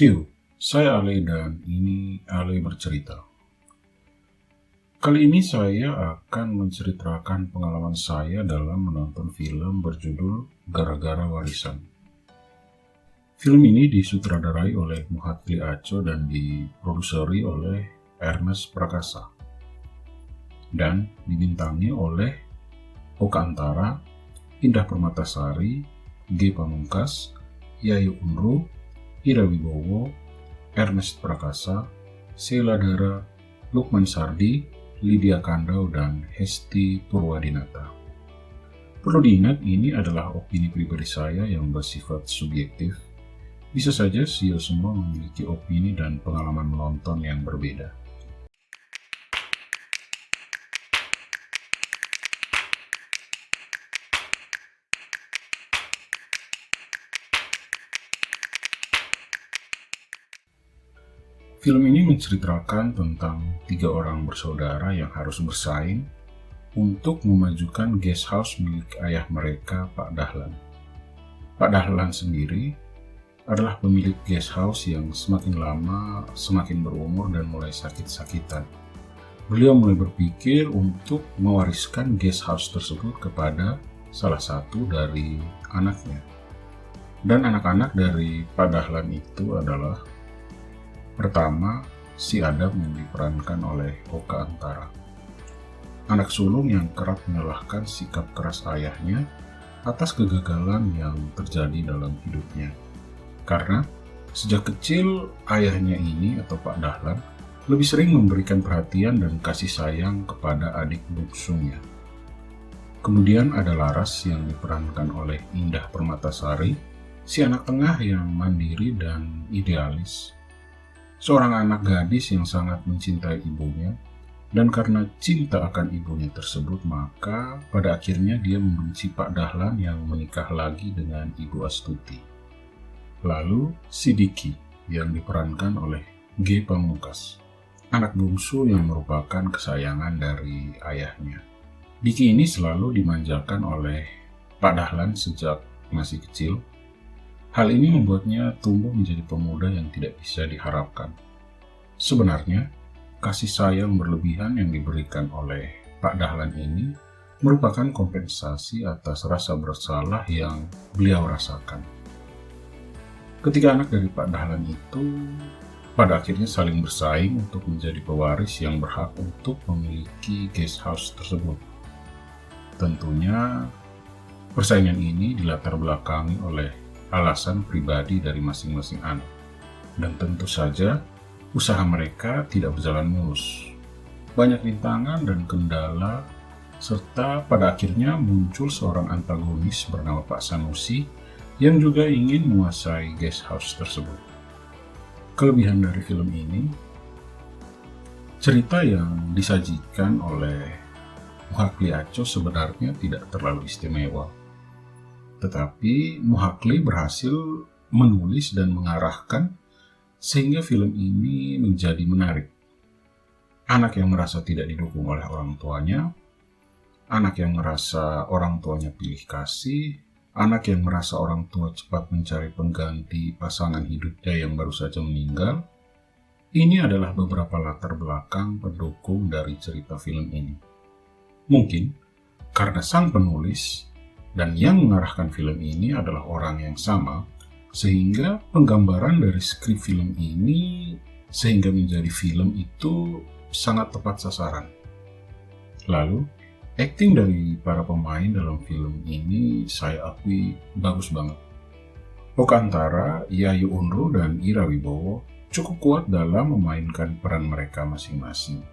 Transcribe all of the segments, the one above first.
Siu, saya Ale dan ini Ale bercerita. Kali ini saya akan menceritakan pengalaman saya dalam menonton film berjudul Gara-Gara Warisan. Film ini disutradarai oleh Muhatli Aco dan diproduseri oleh Ernest Prakasa dan dibintangi oleh Oka Antara, Indah Permatasari, G. Pamungkas, Yayu Unru, Ira Wibowo, Ernest Prakasa, Sheila Dara, Lukman Sardi, Lydia Kandau, dan Hesti Purwadinata. Perlu diingat, ini adalah opini pribadi saya yang bersifat subjektif. Bisa saja Sio semua memiliki opini dan pengalaman menonton yang berbeda. Film ini menceritakan tentang 3 orang bersaudara yang harus bersaing untuk memajukan guest house milik ayah mereka, Pak Dahlan. Pak Dahlan sendiri adalah pemilik guest house yang semakin lama semakin berumur dan mulai sakit-sakitan. Beliau mulai berpikir untuk mewariskan guest house tersebut kepada salah satu dari anaknya. Dan anak-anak dari Pak Dahlan itu adalah: pertama, si Adam yang diperankan oleh Oka Antara. Anak sulung yang kerap menyalahkan sikap keras ayahnya atas kegagalan yang terjadi dalam hidupnya. Karena sejak kecil ayahnya ini atau Pak Dahlan lebih sering memberikan perhatian dan kasih sayang kepada adik bungsunya. Kemudian ada Laras yang diperankan oleh Indah Permatasari, si anak tengah yang mandiri dan idealis. Seorang anak gadis yang sangat mencintai ibunya, dan karena cinta akan ibunya tersebut, maka pada akhirnya dia membenci Pak Dahlan yang menikah lagi dengan Ibu Astuti. Lalu si Diki yang diperankan oleh G. Pamungkas, anak bungsu yang merupakan kesayangan dari ayahnya. Diki ini selalu dimanjakan oleh Pak Dahlan sejak masih kecil. Hal ini membuatnya tumbuh menjadi pemuda yang tidak bisa diharapkan. Sebenarnya, kasih sayang berlebihan yang diberikan oleh Pak Dahlan ini merupakan kompensasi atas rasa bersalah yang beliau rasakan. Ketika anak dari Pak Dahlan itu pada akhirnya saling bersaing untuk menjadi pewaris yang berhak untuk memiliki guest house tersebut. Tentunya, persaingan ini dilatar belakangi oleh alasan pribadi dari masing-masing anak. Dan tentu saja, usaha mereka tidak berjalan mulus. Banyak rintangan dan kendala, serta pada akhirnya muncul seorang antagonis bernama Pak Sanusi yang juga ingin menguasai guest house tersebut. Kelebihan dari film ini, cerita yang disajikan oleh Muhatli Aco sebenarnya tidak terlalu istimewa. Tetapi Muhatli berhasil menulis dan mengarahkan sehingga film ini menjadi menarik. Anak yang merasa tidak didukung oleh orang tuanya, anak yang merasa orang tuanya pilih kasih, anak yang merasa orang tua cepat mencari pengganti pasangan hidupnya yang baru saja meninggal. Ini adalah beberapa latar belakang pendukung dari cerita film ini. Mungkin karena sang penulis dan yang mengarahkan film ini adalah orang yang sama, sehingga penggambaran dari skrip film ini sehingga menjadi film itu sangat tepat sasaran. Lalu, akting dari para pemain dalam film ini saya akui bagus banget. Oka Antara, Yayu Unru, dan Ira Wibowo cukup kuat dalam memainkan peran mereka masing-masing.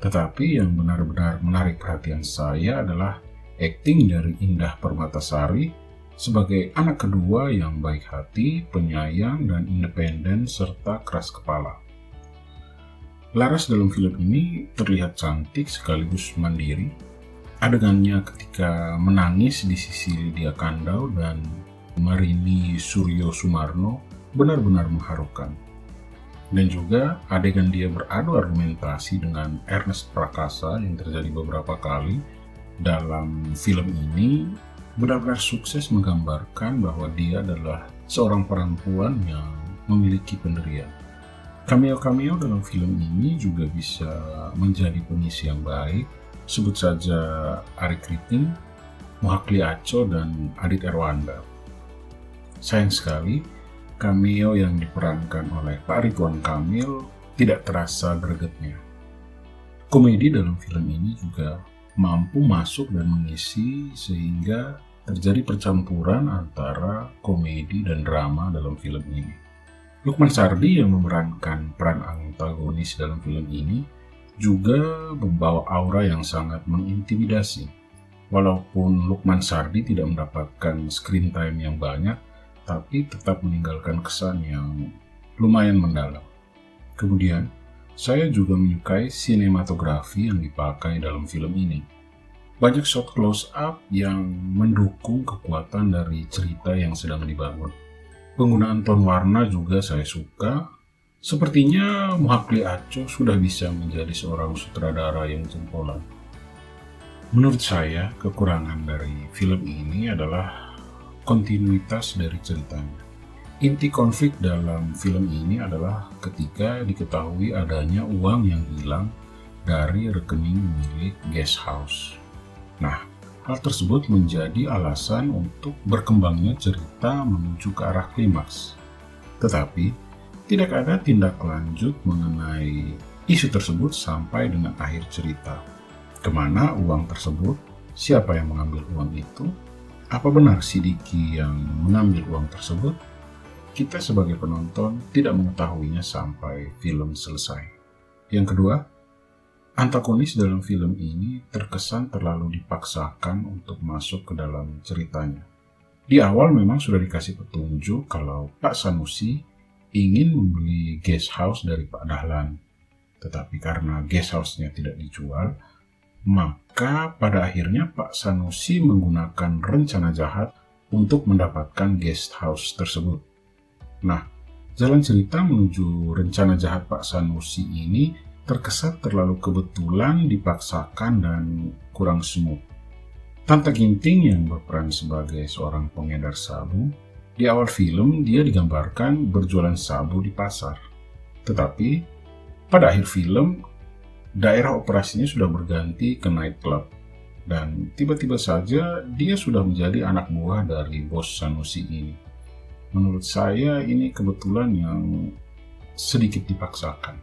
Tetapi yang benar-benar menarik perhatian saya adalah akting dari Indah Permatasari sebagai anak kedua yang baik hati, penyayang, dan independen serta keras kepala. Laras dalam film ini terlihat cantik sekaligus mandiri. Adegannya ketika menangis di sisi Lydia Kandau dan Marini Suryo Sumarno benar-benar mengharukan. Dan juga adegan dia beradu argumentasi dengan Ernest Prakasa yang terjadi beberapa kali dalam film ini benar-benar sukses menggambarkan bahwa dia adalah seorang perempuan yang memiliki pendirian. Cameo-cameo dalam film ini juga bisa menjadi pengisi yang baik. Sebut saja Ari Kriting, Muhakli Aco, dan Adit Erwanda. Sayang sekali, cameo yang diperankan oleh Pak Ridwan Kamil tidak terasa gregetnya. Komedi dalam film ini juga mampu masuk dan mengisi sehingga terjadi percampuran antara komedi dan drama dalam film ini. Lukman Sardi yang memerankan peran antagonis dalam film ini juga membawa aura yang sangat mengintimidasi. Walaupun Lukman Sardi tidak mendapatkan screen time yang banyak, tapi tetap meninggalkan kesan yang lumayan mendalam. Kemudian, saya juga menyukai sinematografi yang dipakai dalam film ini. Banyak shot close up yang mendukung kekuatan dari cerita yang sedang dibangun. Penggunaan ton warna juga saya suka. Sepertinya Muhakli Aco sudah bisa menjadi seorang sutradara yang jempolan. Menurut saya, kekurangan dari film ini adalah kontinuitas dari ceritanya. Inti konflik dalam film ini adalah ketika diketahui adanya uang yang hilang dari rekening milik guest house. Nah, hal tersebut menjadi alasan untuk berkembangnya cerita menuju ke arah klimaks. Tetapi, tidak ada tindak lanjut mengenai isu tersebut sampai dengan akhir cerita. Kemana uang tersebut? Siapa yang mengambil uang itu? Apa benar si Diki yang mengambil uang tersebut? Kita sebagai penonton tidak mengetahuinya sampai film selesai. Yang kedua, antagonis dalam film ini terkesan terlalu dipaksakan untuk masuk ke dalam ceritanya. Di awal memang sudah dikasih petunjuk kalau Pak Sanusi ingin membeli guest house dari Pak Dahlan. Tetapi karena guest house-nya tidak dijual, maka pada akhirnya Pak Sanusi menggunakan rencana jahat untuk mendapatkan guest house tersebut. Nah, jalan cerita menuju rencana jahat Pak Sanusi ini terkesan terlalu kebetulan, dipaksakan, dan kurang smooth. Tante Ginting yang berperan sebagai seorang pengedar sabu, di awal film dia digambarkan berjualan sabu di pasar. Tetapi pada akhir film, daerah operasinya sudah berganti ke nightclub, dan tiba-tiba saja dia sudah menjadi anak buah dari bos Sanusi ini. Menurut saya ini kebetulan yang sedikit dipaksakan.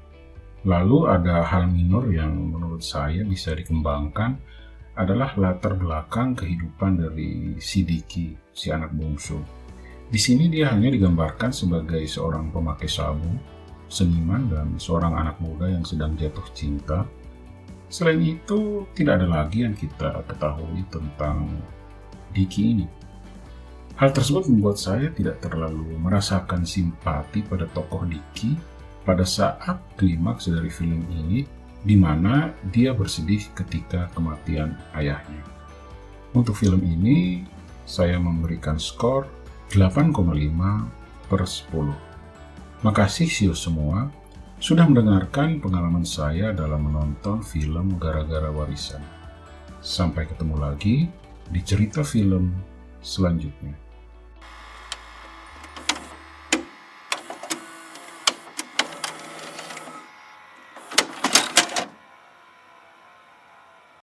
Lalu ada hal minor yang menurut saya bisa dikembangkan adalah latar belakang kehidupan dari si Diki, si anak bungsu. Di sini dia hanya digambarkan sebagai seorang pemakai sabu, seniman, dan seorang anak muda yang sedang jatuh cinta. Selain itu, tidak ada lagi yang kita ketahui tentang Diki ini. Hal tersebut membuat saya tidak terlalu merasakan simpati pada tokoh Diki pada saat klimaks dari film ini, di mana dia bersedih ketika kematian ayahnya. Untuk film ini, saya memberikan skor 8,5/10. Makasih siu semua sudah mendengarkan pengalaman saya dalam menonton film Gara-Gara Warisan. Sampai ketemu lagi di cerita film selanjutnya.